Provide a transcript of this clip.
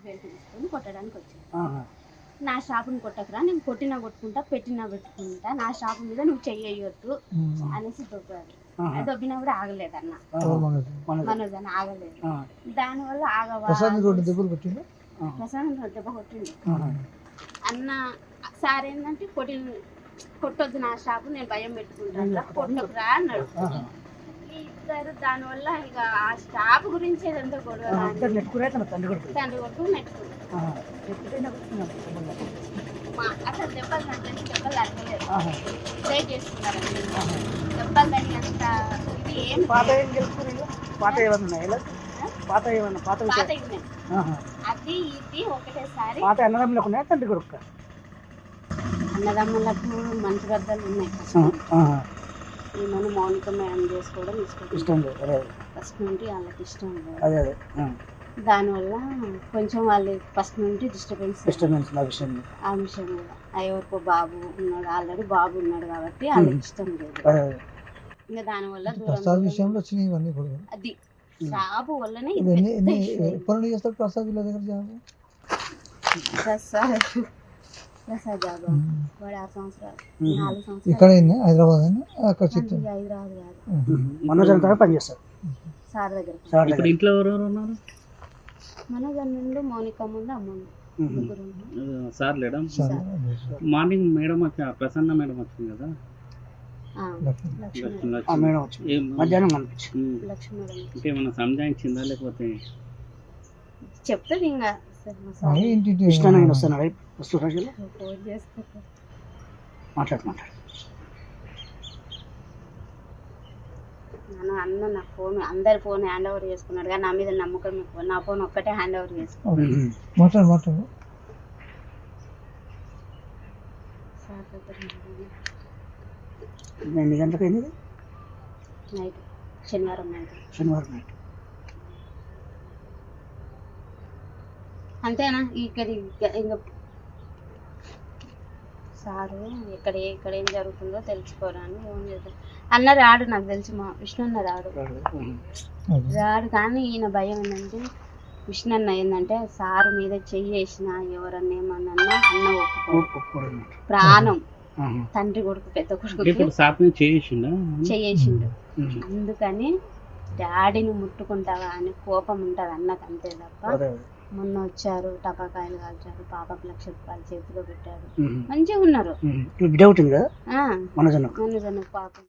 Belt తీసుకొని కొట్టడానికి వచ్చాను. నా షాపుని కొట్టకరా, నేను కొట్టినా కొట్టుకుంటా, పెట్టినా పెట్టుకుంటా, నా షాపు మీద నువ్వు చెయ్యొద్దు అనేసి దొబ్బాడు. దొబ్బినా కూడా ఆగలేదన్న, మనోజ్ అని ఆగలేదు. దానివల్ల ప్రసాద్ దెబ్బ కొట్టిండు అన్న. సార్ ఏంటంటే కొట్టొద్దు నా షాపు, నేను భయం పెట్టుకుంటాను, కొట్టకురా అన్నాడు. ఇద్దరు దానివల్ల ఇక ఆ స్టాప్ గురించి ఏదంతా గొడవ, తండ్రి కొడుకు నెట్టుకున్నాడు. అసలు దెబ్బలు తగ్గలేదు, దెబ్బలు తగ్గలేదు, ప్లే చేస్తున్నారు. దెబ్బలు తగినంత ఇది ఏం అది ఇది ఒకటేసారి. అన్నదమ్ములకు మంచి బద్దలు ఉన్నాయి. ఈమెను మౌనిక మేడం చేసుకోవడం ఇష్టం లేదు, ఫస్ట్ నుండి వాళ్ళకి ఇష్టం లేదు. దానివల్ల కొంచెం వాళ్ళు ఫస్ట్ నుండి డిస్టర్బెన్స్ ఆ విషయం మీద. ఎవరికో బాబు ఉన్నాడు, ఆల్రెడీ బాబు ఉన్నాడు కాబట్టి వాళ్ళకి ఇష్టం లేదు. ఇంకా దానివల్ల అది జాబు వల్లనే ప్రసాద్ జాబు వాడు 6 సంవత్సరాలు 4 సంవత్సరాలు హైదరాబాద్ సార్ దగ్గర. ఇంట్లో ఎవరెవరు ఉన్నారు? మనోజ్ ముందు, మౌనిక ముందు, అమ్మ ముగ్గురు. సార్ లేడా? మార్నింగ్ మేడం వచ్చి ప్రసన్న మేడం వచ్చింది కదా, మధ్యాహ్నం అంటే ఏమన్నా సంజాయించిందా లేకపోతే చెప్తుంది ఇంకా అన్న నా ఫోన్ అందరి ఫోన్ హ్యాండ్ ఓవర్ చేసుకున్నాడు, కానీ నా మీద నమ్మకం ఎక్కువ. నా ఫోన్ ఒక్కటే హ్యాండ్ ఓవర్ చేసుకున్నాడు. ఎన్ని గంటలకు అయింది? నైట్, శనివారం నైట్. అంతేనా? ఇక్కడ ఇంకా సారు ఇక్కడ ఏం జరుగుతుందో తెలుసుకోరాని ఫోన్ చేద్దాం అన్న. రాడు, నాకు తెలిసి మా విష్ణు అన్న రాడు. కానీ ఈయన భయం ఏంటంటే, విష్ణు అన్న ఏంటంటే సారు మీద చెయ్యేసిన ఎవరన్నా ఏమన్నా అన్న ఒప్పుకోడు. ప్రాణం తండ్రి కొడుకు, పెద్ద కొడుకు చేసిండు. అందుకని డాడీని ముట్టుకుంటావా అని కోపం ఉంటుంది అన్నకు, అంతే తప్ప. మొన్న వచ్చారు, టపాకాయలు కాల్చారు, పాపకు 1,00,000 రూపాయలు చేతిలో పెట్టారు, మంచిగా ఉన్నారు. మనోజ్ పాపం